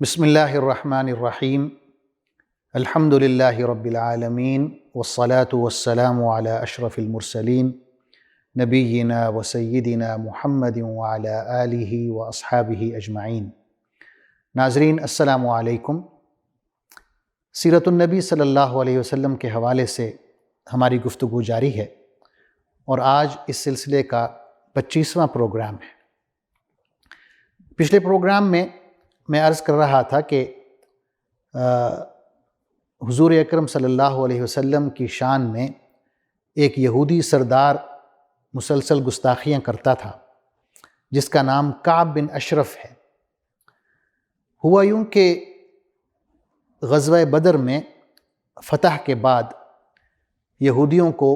بسم اللہ الرحمن الرحیم الحمد للہ رب العالمین والصلاة والسلام علی اشرف المرسلین نبینا و سیدنا محمد وعلی آلہ و اصحابہ اجمعین۔ ناظرین السلام علیکم۔ سیرت النبی صلی اللہ علیہ وسلم کے حوالے سے ہماری گفتگو جاری ہے اور آج اس سلسلے کا 25واں پروگرام ہے۔ پچھلے پروگرام میں عرض کر رہا تھا کہ حضور اکرم صلی اللہ علیہ وسلم کی شان میں ایک یہودی سردار مسلسل گستاخیاں کرتا تھا جس کا نام کعب بن اشرف ہے۔ ہوا یوں کہ غزوہ بدر میں فتح کے بعد یہودیوں کو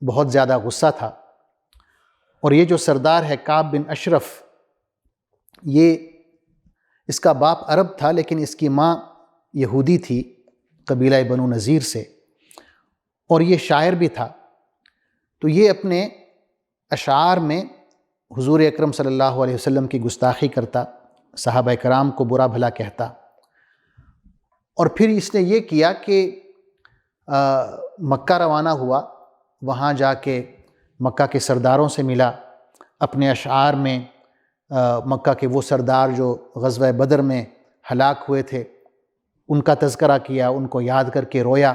بہت زیادہ غصہ تھا، اور یہ جو سردار ہے کعب بن اشرف، یہ اس کا باپ عرب تھا لیکن اس کی ماں یہودی تھی، قبیلہ بنو نذیر سے، اور یہ شاعر بھی تھا۔ تو یہ اپنے اشعار میں حضور اکرم صلی اللہ علیہ وسلم کی گستاخی کرتا، صحابہ کرام کو برا بھلا کہتا، اور پھر اس نے یہ کیا کہ مکہ روانہ ہوا، وہاں جا کے مکہ کے سرداروں سے ملا، اپنے اشعار میں مکہ کے وہ سردار جو غزوہ بدر میں ہلاک ہوئے تھے ان کا تذکرہ کیا، ان کو یاد کر کے رویا،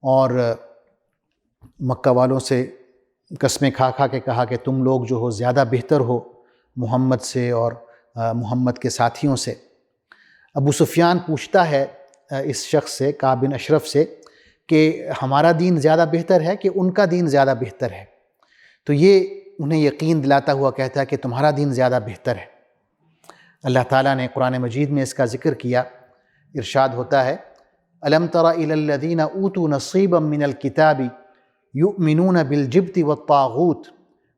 اور مکہ والوں سے قسمیں کھا کھا کے کہا کہ تم لوگ جو ہو زیادہ بہتر ہو محمد سے اور محمد کے ساتھیوں سے۔ ابو سفیان پوچھتا ہے اس شخص سے، کعب بن اشرف سے، کہ ہمارا دین زیادہ بہتر ہے کہ ان کا دین زیادہ بہتر ہے؟ تو یہ انہیں یقین دلاتا ہوا کہتا ہے کہ تمہارا دین زیادہ بہتر ہے۔ اللہ تعالیٰ نے قرآن مجید میں اس کا ذکر کیا، ارشاد ہوتا ہے أَلَمْ تَرَ إِلَى الَّذِينَ أُوتُوا نَصِيبًا مِّنَ الْكِتَابِ يُؤْمِنُونَ بِالْجِبْتِ وَالطَّاغُوتِ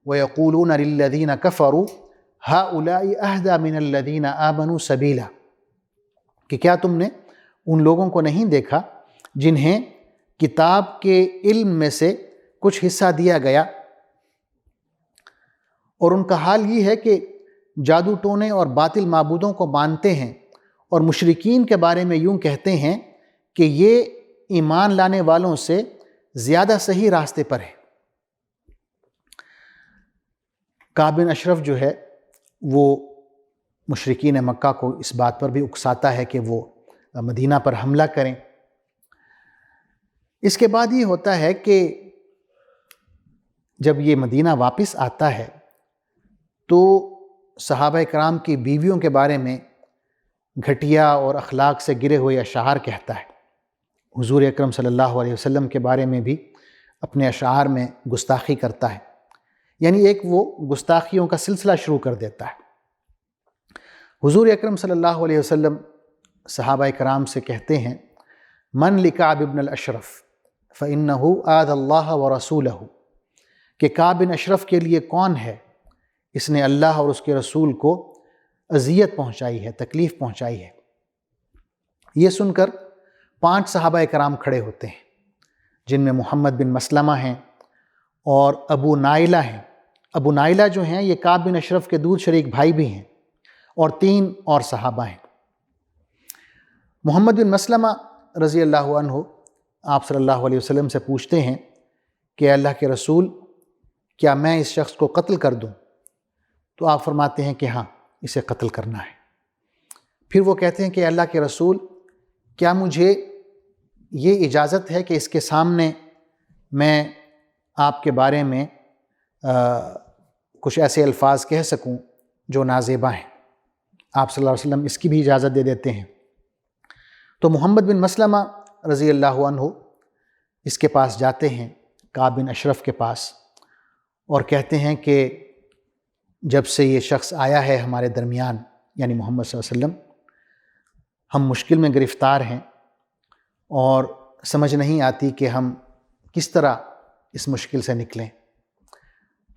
وَيَقُولُونَ لِلَّذِينَ كَفَرُوا هَؤُلَاءِ أَهْدَىٰ مِنَ الَّذِينَ آمَنُوا سَبِيلًا، کہ کیا تم نے ان لوگوں کو نہیں دیکھا جنہیں کتاب کے علم میں سے کچھ حصہ دیا گیا، اور ان کا حال یہ ہے کہ جادو ٹونے اور باطل معبودوں کو مانتے ہیں، اور مشرکین کے بارے میں یوں کہتے ہیں کہ یہ ایمان لانے والوں سے زیادہ صحیح راستے پر ہے۔ کعب بن اشرف جو ہے وہ مشرکین مکہ کو اس بات پر بھی اکساتا ہے کہ وہ مدینہ پر حملہ کریں۔ اس کے بعد یہ ہوتا ہے کہ جب یہ مدینہ واپس آتا ہے تو صحابہ کرام کی بیویوں کے بارے میں گھٹیا اور اخلاق سے گرے ہوئے اشعار کہتا ہے۔ حضور اکرم صلی اللہ علیہ وسلم کے بارے میں بھی اپنے اشعار میں گستاخی کرتا ہے، یعنی ایک وہ گستاخیوں کا سلسلہ شروع کر دیتا ہے۔ حضور اکرم صلی اللہ علیہ وسلم صحابہ کرام سے کہتے ہیں من لکعب بن الاشرف فإنه آذى اللہ ورسولہ، کہ کعب بن اشرف کے لیے کون ہے، اس نے اللہ اور اس کے رسول کو اذیت پہنچائی ہے، تکلیف پہنچائی ہے۔ یہ سن کر 5 صحابہ کرام کھڑے ہوتے ہیں، جن میں محمد بن مسلمہ ہیں اور ابو نائلہ ہیں۔ ابو نائلہ جو ہیں یہ کعب بن اشرف کے دودھ شریک بھائی بھی ہیں، اور 3 اور صحابہ ہیں۔ محمد بن مسلمہ رضی اللہ عنہ آپ صلی اللہ علیہ وسلم سے پوچھتے ہیں کہ اللہ کے رسول، کیا میں اس شخص کو قتل کر دوں؟ تو آپ فرماتے ہیں کہ ہاں، اسے قتل کرنا ہے۔ پھر وہ کہتے ہیں کہ اللہ کے رسول، کیا مجھے یہ اجازت ہے کہ اس کے سامنے میں آپ کے بارے میں کچھ ایسے الفاظ کہہ سکوں جو نازیبا ہیں؟ آپ صلی اللہ علیہ وسلم اس کی بھی اجازت دے دیتے ہیں۔ تو محمد بن مسلمہ رضی اللہ عنہ اس کے پاس جاتے ہیں، کعب بن اشرف کے پاس، اور کہتے ہیں کہ جب سے یہ شخص آیا ہے ہمارے درمیان، یعنی محمد صلی اللہ علیہ وسلم، ہم مشکل میں گرفتار ہیں اور سمجھ نہیں آتی کہ ہم کس طرح اس مشکل سے نکلیں۔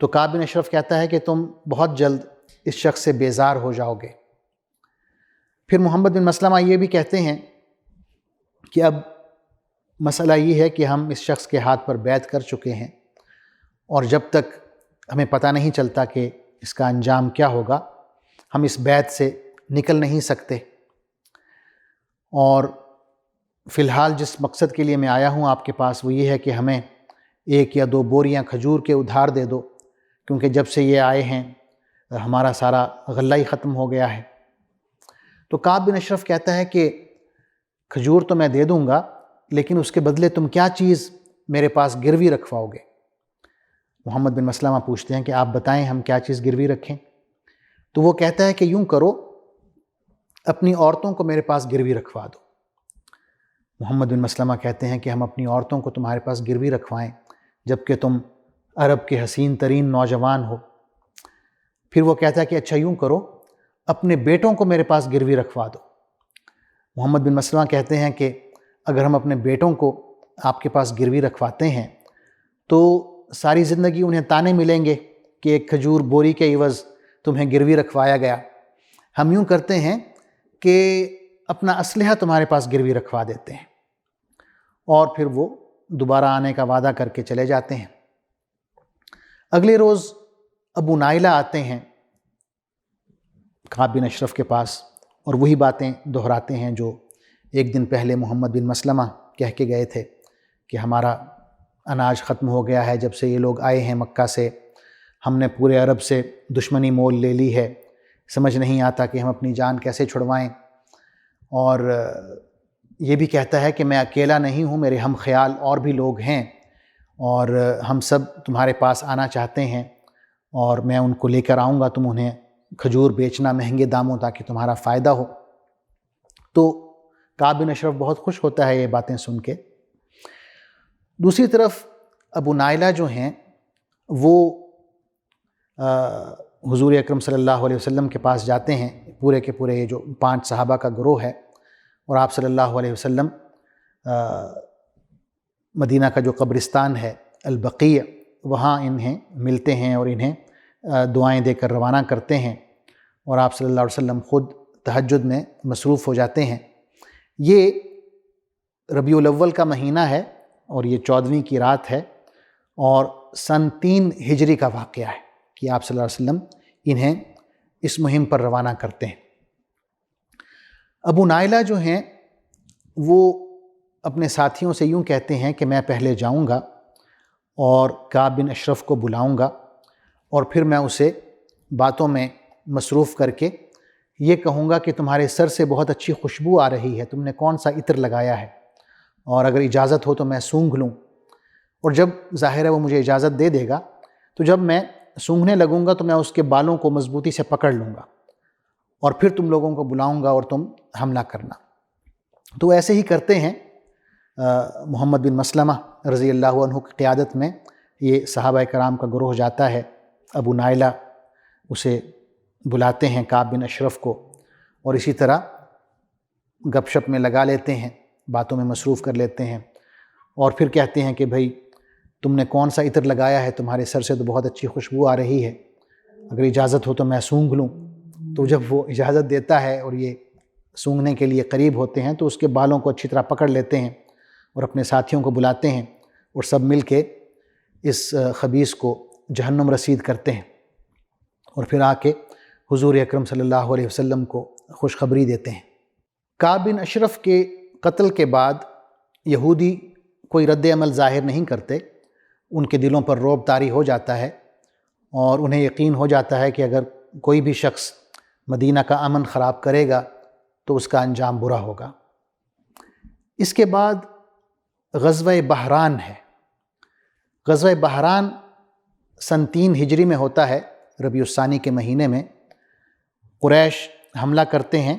تو کعب بن اشرف کہتا ہے کہ تم بہت جلد اس شخص سے بیزار ہو جاؤ گے۔ پھر محمد بن مسلمہ یہ بھی کہتے ہیں کہ اب مسئلہ یہ ہے کہ ہم اس شخص کے ہاتھ پر بیعت کر چکے ہیں، اور جب تک ہمیں پتہ نہیں چلتا کہ اس کا انجام کیا ہوگا، ہم اس بیعت سے نکل نہیں سکتے۔ اور فی الحال جس مقصد کے لیے میں آیا ہوں آپ کے پاس وہ یہ ہے کہ ہمیں 1 یا 2 بوریاں کھجور کے ادھار دے دو، کیونکہ جب سے یہ آئے ہیں ہمارا سارا غلہ ہی ختم ہو گیا ہے۔ تو کعب بن اشرف کہتا ہے کہ کھجور تو میں دے دوں گا، لیکن اس کے بدلے تم کیا چیز میرے پاس گروی رکھواؤ گے؟ محمد بن مسلمہ پوچھتے ہیں کہ آپ بتائیں ہم کیا چیز گروی رکھیں؟ تو وہ کہتا ہے کہ یوں کرو، اپنی عورتوں کو میرے پاس گروی رکھوا دو۔ محمد بن مسلمہ کہتے ہیں کہ ہم اپنی عورتوں کو تمہارے پاس گروی رکھوائیں جبکہ تم عرب کے حسین ترین نوجوان ہو۔ پھر وہ کہتا ہے کہ اچھا یوں کرو، اپنے بیٹوں کو میرے پاس گروی رکھوا دو۔ محمد بن مسلمہ کہتے ہیں کہ اگر ہم اپنے بیٹوں کو آپ کے پاس گروی رکھواتے ہیں تو ساری زندگی انہیں تانے ملیں گے کہ ایک کھجور بوری کے عوض تمہیں گروی رکھوایا گیا۔ ہم یوں کرتے ہیں کہ اپنا اسلحہ تمہارے پاس گروی رکھوا دیتے ہیں، اور پھر وہ دوبارہ آنے کا وعدہ کر کے چلے جاتے ہیں۔ اگلے روز ابو نائلہ آتے ہیں کعب بن اشرف کے پاس اور وہی باتیں دہراتے ہیں جو ایک دن پہلے محمد بن مسلمہ کہہ کے گئے تھے کہ ہمارا اناج ختم ہو گیا ہے، جب سے یہ لوگ آئے ہیں مکہ سے ہم نے پورے عرب سے دشمنی مول لے لی ہے، سمجھ نہیں آتا کہ ہم اپنی جان کیسے چھڑوائیں۔ اور یہ بھی کہتا ہے کہ میں اکیلا نہیں ہوں، میرے ہم خیال اور بھی لوگ ہیں اور ہم سب تمہارے پاس آنا چاہتے ہیں اور میں ان کو لے کر آؤں گا، تم انہیں کھجور بیچنا مہنگے داموں تاکہ تمہارا فائدہ ہو۔ تو کعب بن اشرف بہت خوش ہوتا ہے یہ باتیں سن کے۔ دوسری طرف ابو نائلہ جو ہیں وہ حضور اکرم صلی اللہ علیہ وسلم کے پاس جاتے ہیں، پورے کے پورے یہ جو 5 صحابہ کا گروہ ہے، اور آپ صلی اللہ علیہ وسلم مدینہ کا جو قبرستان ہے البقیع، وہاں انہیں ملتے ہیں اور انہیں دعائیں دے کر روانہ کرتے ہیں، اور آپ صلی اللہ علیہ وسلم خود تہجد میں مصروف ہو جاتے ہیں۔ یہ ربیع الاول کا مہینہ ہے اور یہ 14ویں کی رات ہے اور سن 3 ہجری کا واقعہ ہے کہ آپ صلی اللہ علیہ وسلم انہیں اس مہم پر روانہ کرتے ہیں۔ ابو نائلہ جو ہیں وہ اپنے ساتھیوں سے یوں کہتے ہیں کہ میں پہلے جاؤں گا اور کعب بن اشرف کو بلاؤں گا اور پھر میں اسے باتوں میں مصروف کر کے یہ کہوں گا کہ تمہارے سر سے بہت اچھی خوشبو آ رہی ہے، تم نے کون سا عطر لگایا ہے، اور اگر اجازت ہو تو میں سونگھ لوں۔ اور جب ظاہر ہے وہ مجھے اجازت دے دے گا تو جب میں سونگھنے لگوں گا تو میں اس کے بالوں کو مضبوطی سے پکڑ لوں گا اور پھر تم لوگوں کو بلاؤں گا اور تم حملہ کرنا۔ تو ایسے ہی کرتے ہیں۔ محمد بن مسلمہ رضی اللہ عنہ کی قیادت میں یہ صحابہ کرام کا گروہ جاتا ہے، ابو نائلہ اسے بلاتے ہیں کعب بن اشرف کو، اور اسی طرح گپ شپ میں لگا لیتے ہیں، باتوں میں مصروف کر لیتے ہیں، اور پھر کہتے ہیں کہ بھئی تم نے کون سا عطر لگایا ہے، تمہارے سر سے تو بہت اچھی خوشبو آ رہی ہے، اگر اجازت ہو تو میں سونگھ لوں۔ تو جب وہ اجازت دیتا ہے اور یہ سونگھنے کے لیے قریب ہوتے ہیں تو اس کے بالوں کو اچھی طرح پکڑ لیتے ہیں اور اپنے ساتھیوں کو بلاتے ہیں اور سب مل کے اس خبیث کو جہنم رسید کرتے ہیں، اور پھر آ کے حضور اکرم صلی اللہ علیہ وسلم کو خوشخبری دیتے ہیں۔ کعب بن اشرف کے قتل کے بعد یہودی کوئی رد عمل ظاہر نہیں کرتے، ان کے دلوں پر رعب طاری ہو جاتا ہے اور انہیں یقین ہو جاتا ہے کہ اگر کوئی بھی شخص مدینہ کا امن خراب کرے گا تو اس کا انجام برا ہوگا۔ اس کے بعد غزوہ بحران ہے۔ غزوہ بحران سن 3 ہجری میں ہوتا ہے، ربیع الثانی کے مہینے میں۔ قریش حملہ کرتے ہیں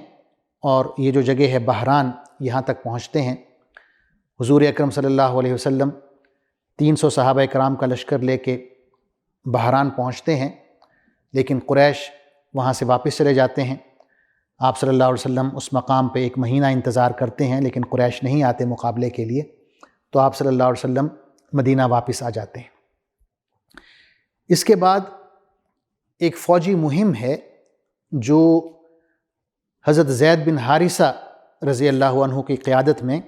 اور یہ جو جگہ ہے بحران، یہاں تک پہنچتے ہیں۔ حضور اکرم صلی اللہ علیہ وسلم 300 صحابہ کرام کا لشکر لے کے بحران پہنچتے ہیں، لیکن قریش وہاں سے واپس چلے جاتے ہیں۔ آپ صلی اللہ علیہ وسلم اس مقام پہ 1 مہینہ انتظار کرتے ہیں، لیکن قریش نہیں آتے مقابلے کے لیے، تو آپ صلی اللہ علیہ وسلم مدینہ واپس آ جاتے ہیں۔ اس کے بعد ایک فوجی مہم ہے جو حضرت زید بن حارثہ رضی اللہ عنہ کی قیادت میں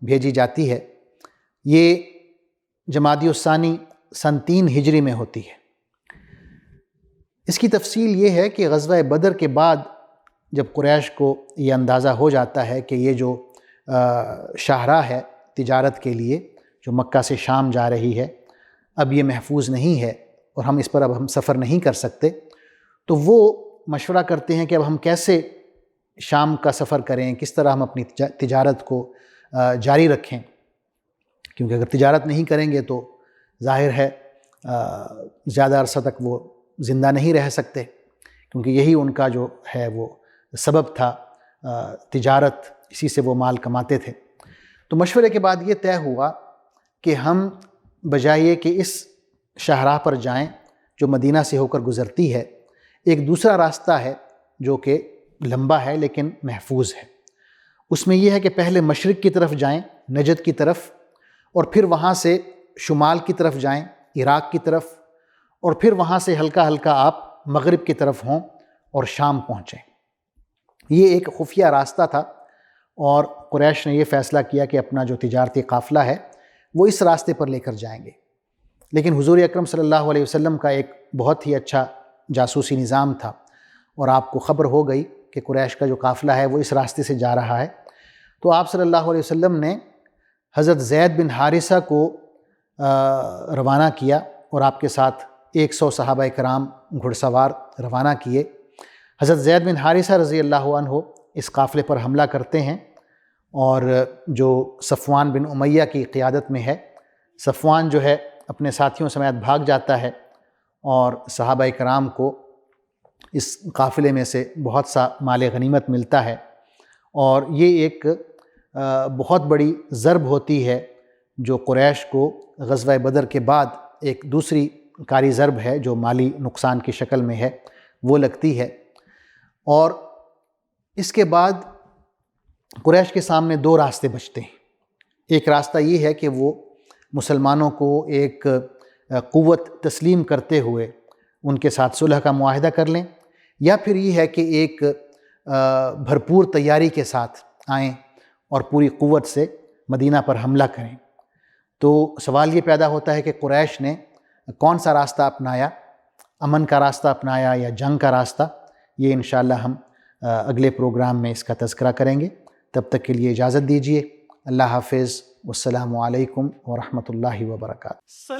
بھیجی جاتی ہے۔ یہ جمادی الثانی سن 3 ہجری میں ہوتی ہے۔ اس کی تفصیل یہ ہے کہ غزوہ بدر کے بعد جب قریش کو یہ اندازہ ہو جاتا ہے کہ یہ جو شاہراہ ہے تجارت کے لیے جو مکہ سے شام جا رہی ہے اب یہ محفوظ نہیں ہے اور ہم اس پر اب ہم سفر نہیں کر سکتے، تو وہ مشورہ کرتے ہیں کہ اب ہم کیسے شام کا سفر کریں، کس طرح ہم اپنی تجارت کو جاری رکھیں، کیونکہ اگر تجارت نہیں کریں گے تو ظاہر ہے زیادہ عرصہ تک وہ زندہ نہیں رہ سکتے، کیونکہ یہی ان کا جو ہے وہ سبب تھا، تجارت، اسی سے وہ مال کماتے تھے۔ تو مشورے کے بعد یہ طے ہوا کہ ہم بجائے کہ اس شاہراہ پر جائیں جو مدینہ سے ہو کر گزرتی ہے، ایک دوسرا راستہ ہے جو کہ لمبا ہے لیکن محفوظ ہے۔ اس میں یہ ہے کہ پہلے مشرق کی طرف جائیں، نجد کی طرف، اور پھر وہاں سے شمال کی طرف جائیں، عراق کی طرف، اور پھر وہاں سے ہلکا ہلکا آپ مغرب کی طرف ہوں اور شام پہنچیں۔ یہ ایک خفیہ راستہ تھا اور قریش نے یہ فیصلہ کیا کہ اپنا جو تجارتی قافلہ ہے وہ اس راستے پر لے کر جائیں گے، لیکن حضور اکرم صلی اللہ علیہ وسلم کا ایک بہت ہی اچھا جاسوسی نظام تھا اور آپ کو خبر ہو گئی کہ قریش کا جو قافلہ ہے وہ اس راستے سے جا رہا ہے، تو آپ صلی اللہ علیہ وسلم نے حضرت زید بن حارثہ کو روانہ کیا اور آپ کے ساتھ 100 صحابہ کرام گھڑ سوار روانہ کیے۔ حضرت زید بن حارثہ رضی اللہ عنہ اس قافلے پر حملہ کرتے ہیں اور جو صفوان بن امیہ کی قیادت میں ہے، صفوان جو ہے اپنے ساتھیوں سمیت بھاگ جاتا ہے اور صحابہ کرام کو اس قافلے میں سے بہت سا مال غنیمت ملتا ہے، اور یہ ایک بہت بڑی ضرب ہوتی ہے جو قریش کو غزوہ بدر کے بعد ایک دوسری کاری ضرب ہے جو مالی نقصان کی شکل میں ہے وہ لگتی ہے۔ اور اس کے بعد قریش کے سامنے دو راستے بچتے ہیں۔ ایک راستہ یہ ہے کہ وہ مسلمانوں کو ایک قوت تسلیم کرتے ہوئے ان کے ساتھ صلح کا معاہدہ کر لیں، یا پھر یہ ہے کہ ایک بھرپور تیاری کے ساتھ آئیں اور پوری قوت سے مدینہ پر حملہ کریں۔ تو سوال یہ پیدا ہوتا ہے کہ قریش نے کون سا راستہ اپنایا، امن کا راستہ اپنایا یا جنگ کا راستہ؟ یہ انشاءاللہ ہم اگلے پروگرام میں اس کا تذکرہ کریں گے۔ تب تک کے لیے اجازت دیجیے۔ اللہ حافظ، والسلام علیکم ورحمۃ اللہ وبرکاتہ۔